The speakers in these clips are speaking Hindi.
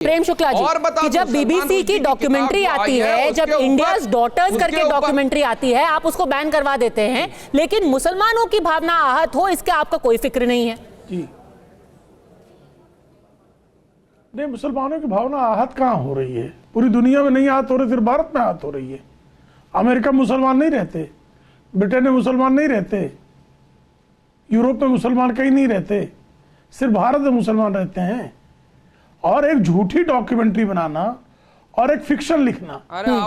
प्रेम शुक्ला जी, कि जब बीबीसी की डॉक्यूमेंट्री आती है, जब इंडियाज डॉटर्स करके डॉक्यूमेंट्री आती है, आप उसको बैन करवा देते हैं, लेकिन मुसलमानों की भावना आहत हो इसके आपका कोई फिक्र नहीं है। जी नहीं, मुसलमानों की भावना आहत कहाँ हो रही है? पूरी दुनिया में नहीं आहत हो रही, सिर्फ भारत में आहत हो रही है। अमेरिका में मुसलमान नहीं रहते, ब्रिटेन में मुसलमान नहीं रहते, यूरोप में मुसलमान कहीं नहीं रहते, सिर्फ भारत में मुसलमान रहते हैं। और एक झूठी डॉक्यूमेंट्री बनाना और एक फिक्शन लिखना,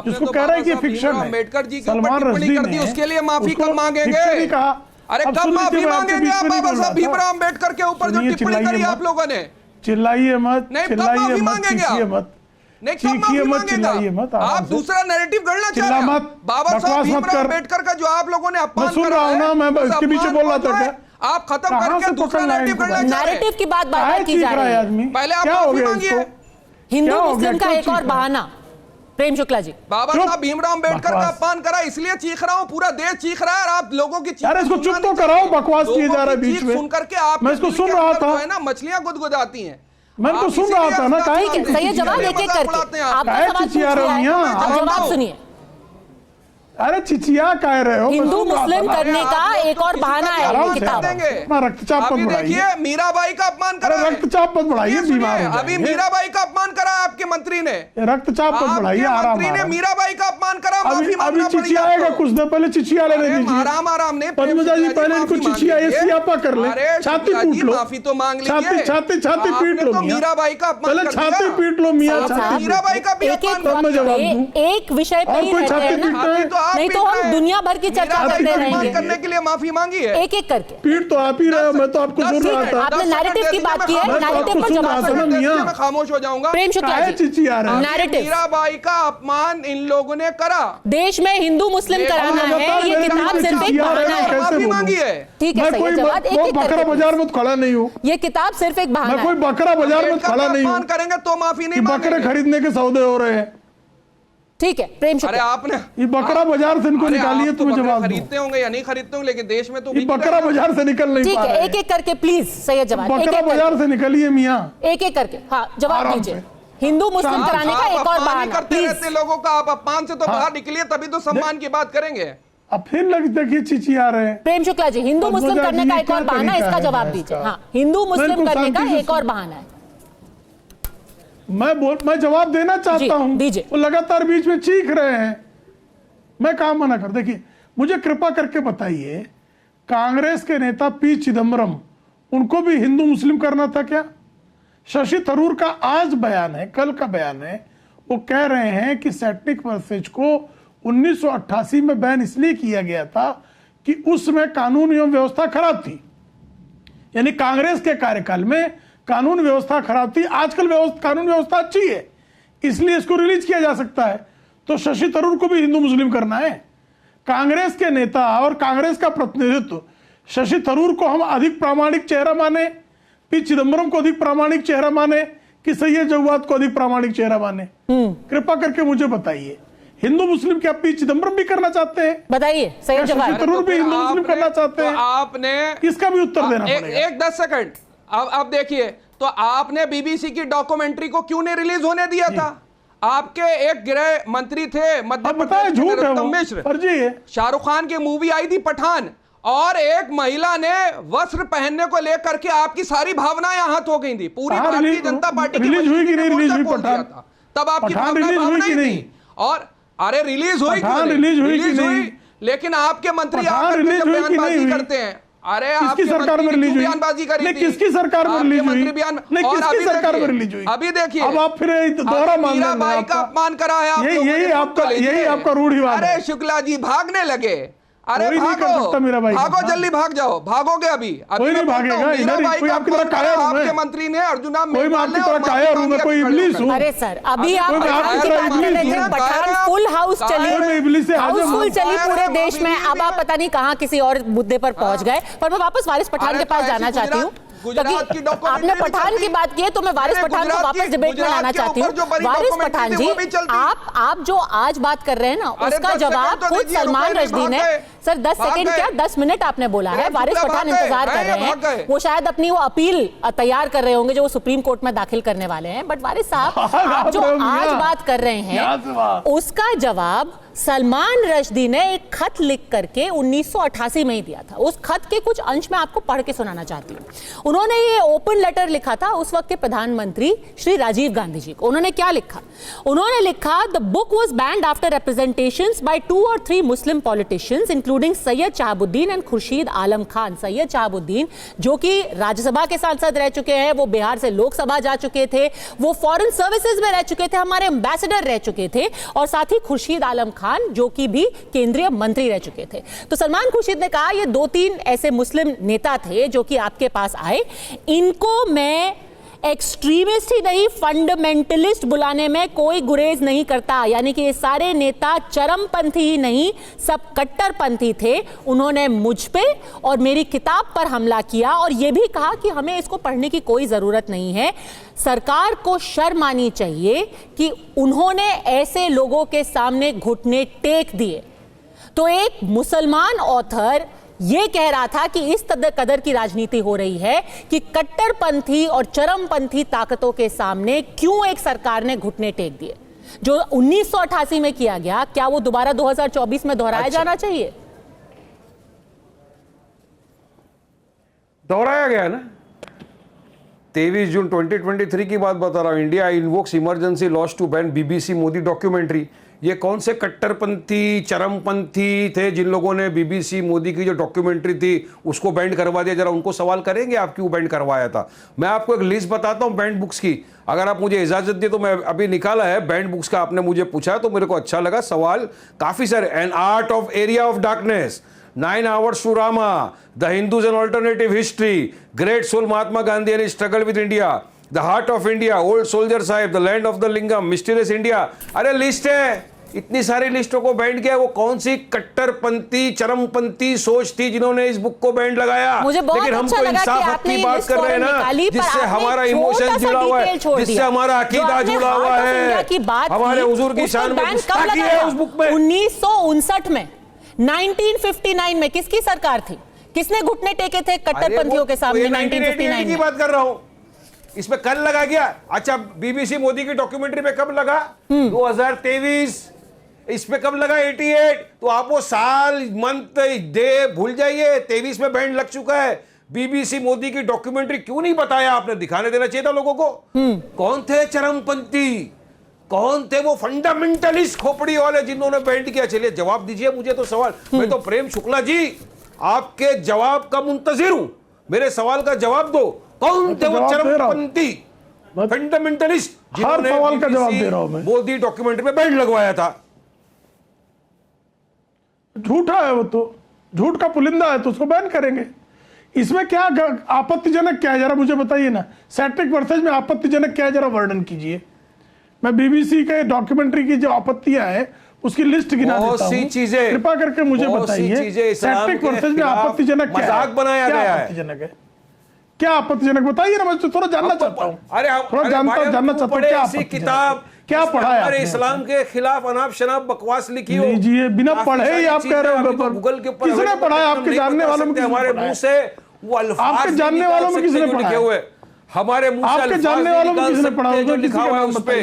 जिसको कह रहा है कि फिक्शन है, अम्बेडकर जी सलमान रश्दी ने उसके लिए माफी कब मांगेंगे? कहा। अरे कब माफी मांगेंगे आप बाबा साहब भीमराव अम्बेडकर के ऊपर जो टिप्पणी करी आप लोगों ने? चिल्लाइए मत, चिल्लाइए मत, चीखिए मत, चीखिए मत, चिल्लाइए मत। आप दूसरा नैरेटिव गढ़ना चाह रहे हैं। बाबा साहब भीमराव अम्बेडकर का जो आप लोगों ने अपमान सुन रहा हूं ना, मैं इसके पीछे बोल रहा था क्या? आप खत्म करके दूसरा नैरेटिव गढ़ना चाह रहे हैं। नैरेटिव की बात बार-बार की जा रही है। पहले आप माफी मांगिए। हिंदू मुस्लिम का एक और बहाना। प्रेम शुक्ला जी, बाबा साहब भीमराव अम्बेडकर का अपमान करा, इसलिए चीख रहा हूं, पूरा देश चीख रहा है और आप लोगों की चीख, अरे इसको चुप तो कराओ, बकवास किए जा रहा है बीच में। सुन करके आप, मैं इसको सुन रहा था, है ना, मछलियां गुदगुदाती हैं। मैं तो सुन रहा था ना। ठीक है, सही जवाब एक-एक करके आपका सवाल पूछ रहा है, आप जवाब सुनिए। अरे चिचिया कह रहे हो? हिंदू मुस्लिम करने का एक और बहाना है ये किताब। रक्तचाप मत बढ़ाइए। देखिए मीराबाई का अपमान करा, रक्तचाप मत बढ़ाइए, बीमार हो अभी मीराबाई का अपमान करा आपके मंत्री ने। रक्तचाप मत बढ़ाइए, आराम मंत्री ने मीराबाई का अपमान करा, माफी मांगना अभी चिचियाएगा कुछ देर पहले, चिचिया लेने दीजिए। आराम आराम ने पद्मजा जी पहले इनको चिचिया सियापा कर ले, छाती पीट लो, माफी तो मांग लीजिए, छाती पीट लो। मीराबाई का अपमान पहले छाती पीट लो मियां, मीराबाई का भी अपमान। एक विषय पे ही रहते हैं ना, नहीं तो हम दुनिया भर की चर्चा करते रहेंगे। करने के लिए माफी मांगी है, एक एक करके। पीट तो आप ही रहे हो, मैं तो आपको सुन रहा था। आपने नैरेटिव की बात की है, नैरेटिव पर जवाब दो। मैं खामोश हो जाऊंगा। प्रेम शुक्ला जी, नैरेटिव मीराबाई का अपमान इन लोगों ने करा। देश में हिंदू मुस्लिम कराना है, ये किताब सिर्फ एक बहाना है। माफी मांगी है, ठीक है, सही जवाब। एक एक बकरा बाजार में खड़ा नहीं हूँ, ये किताब सिर्फ एक बहाना है। कोई बकरा बाजार में खड़ा नहीं हूँ करेंगे तो माफी नहीं, बकरे खरीदने के सौदे हो रहे हैं। ठीक है प्रेम शुक्ला, अरे आपने ये बकरा बाजार से इनको निकालिए, तुम्हें जवाब दो। खरीदते होंगे या नहीं खरीदते होंगे, लेकिन देश में तो ये बकरा बाजार से निकल नहीं ठीक पा रहे। है, एक एक करके प्लीज सही जवाब। बकरा बाजार से निकलिए मियां, एक एक करके। हाँ जवाब दीजिए। हिंदू मुस्लिम कराने का एक और बहाना करते रहते लोगों का, आप अपमान से तो बाहर निकलिए, तभी तो सम्मान की बात करेंगे। अब फिर लग देखिए चिचिया रहे हैं। प्रेम शुक्ला जी, हिंदू मुस्लिम करने का एक और बहाना, इसका जवाब दीजिए। हाँ, हिंदू मुस्लिम करने का एक और बहाना है। मैं जवाब देना चाहता हूं, वो लगातार बीच में चीख रहे हैं, मैं काम मना कर। देखिए मुझे कृपा करके बताइए, कांग्रेस के नेता पी चिदम्बरम, उनको भी हिंदू मुस्लिम करना था क्या? शशि थरूर का आज बयान है, कल का बयान है, वो कह रहे हैं कि सेटनिक मैसेज को 1988 में बैन इसलिए किया गया था कि उसमें कानून एवं व्यवस्था खराब थी, यानी कांग्रेस के कार्यकाल में कानून व्यवस्था खराब थी। आजकल कानून व्यवस्था अच्छी है, इसलिए इसको रिलीज किया जा सकता है। तो शशि थरूर को भी हिंदू मुस्लिम करना है। कांग्रेस के नेता और कांग्रेस का प्रतिनिधित्व, शशि थरूर को हम अधिक प्रामाणिक चेहरा माने, पी चिदम्बरम को अधिक प्रामाणिक चेहरा माने, कि सैयद जवाद को अधिक प्रामाणिक चेहरा माने? कृपा करके मुझे बताइए, हिंदू मुस्लिम क्या पी चिदम्बरम भी करना चाहते हैं? बताइए सही जवाब। शशि थरूर भी हिंदू मुस्लिम करना चाहते हैं? आपने इसका भी उत्तर देना पड़ेगा। एक 10 सेकंड। अब देखिए, तो आपने बीबीसी की डॉक्यूमेंट्री को क्यों नहीं रिलीज होने दिया था? आपके एक गृह मंत्री थे मध्य प्रदेश के, नरोत्तम मिश्र। शाहरुख खान की मूवी आई थी पठान, और एक महिला ने वस्त्र पहनने को लेकर के आपकी सारी भावनाएं आहत हो गई थी। पूरी भारतीय जनता पार्टी की रिलीज हुई कि नहीं रिलीज हुई पठान? तब आपकी भावनाएं ही नहीं। और अरे रिलीज हुई, रिलीज हुई, लेकिन आपके मंत्री बयानबाजी करते हैं। अरे किसकी सरकार में रिलीज हुई? बयानबाजी करी थी, किसकी सरकार में रिलीज हुई? किसकी सरकार में रिलीज हुई? अभी देखिए, अब आप फिर दोहरा मान रहे हैं। मीराबाई का अपमान करा है, यही आपका रूढ़िवाद है। अरे शुक्ला जी भागने लगे, अरे भागो भागो, जल्दी भाग जाओ, भागोगे अभी कोई नहीं भागेगा। मीराबाई कोई आपकी तरह कायर हूं मैं, आपके मंत्री ने अर्जुना में, कोई मैं आपकी तरह कायर हूं मैं, कोई इब्लीस हूं? अरे सर, अभी आप पठान की बात कर रहे थे, पठान फुल हाउस चली, हाउसफुल चली पूरे देश में। अब आप पता नहीं कहां किसी और मुद्दे पर पहुंच गए, पर मैं वापस वारिस पठान के पास जाना चाहती हूँ। गुजरात की डॉक्यूमेंट्री आपने पठान की बात की है, तो मैं वारिस पठान को वापस डिबेट में लाना चाहती हूँ। वारिस पठान जी, आप जो आज बात कर रहे हैं ना, उसका जवाब खुद सलमान रश्दी ने, सर 10 सेकंड क्या 10 मिनट आपने बोला है। वारिस पठान इंतजार कर रहे हैं, वो शायद अपनी वो अपील तैयार कर रहे होंगे जो वो सुप्रीम कोर्ट में दाखिल करने वाले हैं। बट वारिस साहब, आप जो आज बात कर रहे हैं उसका जवाब सलमान रश्दी ने एक खत लिख करके 1988 में ही दिया था। उस खत के कुछ अंश में आपको पढ़ के सुनाना चाहती हूँ। उन्होंने ये ओपन लेटर लिखा था उस वक्त के प्रधानमंत्री श्री राजीव गांधी जी को। उन्होंने क्या लिखा? उन्होंने लिखा, the book was banned after representations by 2 or 3 Muslim politicians including Syed Shahabuddin and Khurshid Alam Khan. Syed Shahabuddin जो कि राज्यसभा के सांसद रह चुके हैं, वो बिहार से लोकसभा जा चुके थे, वो फॉरेन सर्विसेज में रह चुके थे, हमारे एम्बेसडर रह चुके थे, और साथ ही खुर्शीद आलम खान जो कि भी केंद्रीय मंत्री रह चुके थे। तो सलमान खुर्शीद ने कहा ये 2-3 ऐसे मुस्लिम नेता थे जो कि आपके पास आए, इनको मैं एक्सट्रीमिस्ट ही नहीं फंडामेंटलिस्ट बुलाने में कोई गुरेज नहीं करता। यानी कि ये सारे नेता चरमपंथी ही नहीं, सब कट्टरपंथी थे। उन्होंने मुझ पे और मेरी किताब पर हमला किया और ये भी कहा कि हमें इसको पढ़ने की कोई जरूरत नहीं है। सरकार को शर्म आनी चाहिए कि उन्होंने ऐसे लोगों के सामने घुटने टेक दिए। तो एक मुसलमान ऑथर ये कह रहा था कि इस कदर की राजनीति हो रही है कि कट्टरपंथी और चरमपंथी ताकतों के सामने क्यों एक सरकार ने घुटने टेक दिए। जो 1988 में किया गया, क्या वो दोबारा 2024 में दोहराया जाना चाहिए? दोहराया गया ना। 23 जून 2023 की बात बता रहा हूं। India invokes emergency laws to ban BBC Modi documentary. ये कौन से कट्टरपंथी चरमपंथी थे जिन लोगों ने बीबीसी मोदी की जो डॉक्यूमेंट्री थी उसको बैंड करवा दिया? जरा उनको सवाल करेंगे आप क्यों बैंड करवाया था। मैं आपको एक लिस्ट बताता हूं बैंड बुक्स की, अगर आप मुझे इजाजत दे तो। मैं अभी निकाला है बैंड बुक्स का, आपने मुझे पूछा तो मेरे को अच्छा लगा सवाल काफी सारे। An art of area of darkness, 9 Hours to Rama, The Hindus and Alternative History, Great Soul Mahatma Gandhi and his struggle with India, The Heart of India, Old Soldier Sahib, The Land of the Lingam, Mysterious India। अरे लिस्ट है, इतनी सारी लिस्टों को बैंड किया। वो कौन सी कट्टरपंथी चरमपंथी सोच थी जिन्होंने इस बुक को बैंड लगाया? लेकिन हम तो इंसाफ की बात कर रहे हैं ना, जिससे हमारा इमोशन जुड़ा हुआ है, जिससे हमारा अकीदा जुड़ा हुआ है, हमारे हुजूर की शान में गुस्ताखी है उस बुक में। 1959 में, 1959 में किसकी सरकार थी? किसने घुटने टेके थे कट्टरपंथियों के सामने? 1959 की बात कर रहा हूं। इसमें कल लगा गया। अच्छा, बीबीसी मोदी की डॉक्यूमेंट्री पे कब लगा? 2023। इस पे कब लगा? 88। तो आप वो साल मंथ डे भूल जाइए। 23 में बैंड लग चुका है। बीबीसी मोदी की डॉक्यूमेंट्री क्यों नहीं बताया आपने? दिखाने देना चाहिए था लोगों को। कौन थे चरमपंथी, कौन थे वो फंडामेंटलिस्ट खोपड़ी वाले जिन्होंने बैंड किया? चलिए जवाब दीजिए मुझे तो सवाल। मैं तो प्रेम शुक्ला जी आपके जवाब का मुंतजिर हूं। मेरे सवाल का जवाब दो। कौन थे वो चरमपंथी फंडामेंटलिस्ट हर सवाल का जवाब दे रहा हूं मैं। मोदी डॉक्यूमेंट्री में बैंड लगवाया था। झूठा है वो, तो झूठ का पुलिंदा है तो उसको बैन करेंगे। इसमें क्या आपत्तिजनक क्या है जरा मुझे बताइए ना। सैट्रिक वर्सेज में आपत्तिजनक क्या है जरा वर्णन कीजिए। मैं बीबीसी के डॉक्यूमेंट्री की जो आपत्तियां हैं उसकी लिस्ट गिना देता हूं। चीजें कृपा करके मुझे बताइए सैट्रिक वर्सेज में आपत्तिजनक क्या है? बनाया गया है। आपत्तिजनक है क्या? आपत्तिजनक बताइए ना, मैं थोड़ा जानना चाहता हूं। अरे थोड़ा जानना चाहता हूं क्या किताब क्या पढ़ा है? इस्लाम के खिलाफ अनाप शनाप बकवास लिखी हो। लीजिए, बिना पढ़े ही आप कह रहे हो। गूगल के ऊपर किसने पढ़ा है? आपके जानने वालों में हमारे मुंह से वो अल्फाज आपके जानने वालों में किसने पढ़ा लिखे हुए? हमारे मुंह से आपके जानने वालों में किसने पढ़ा? जो लिखा हुआ है उस पे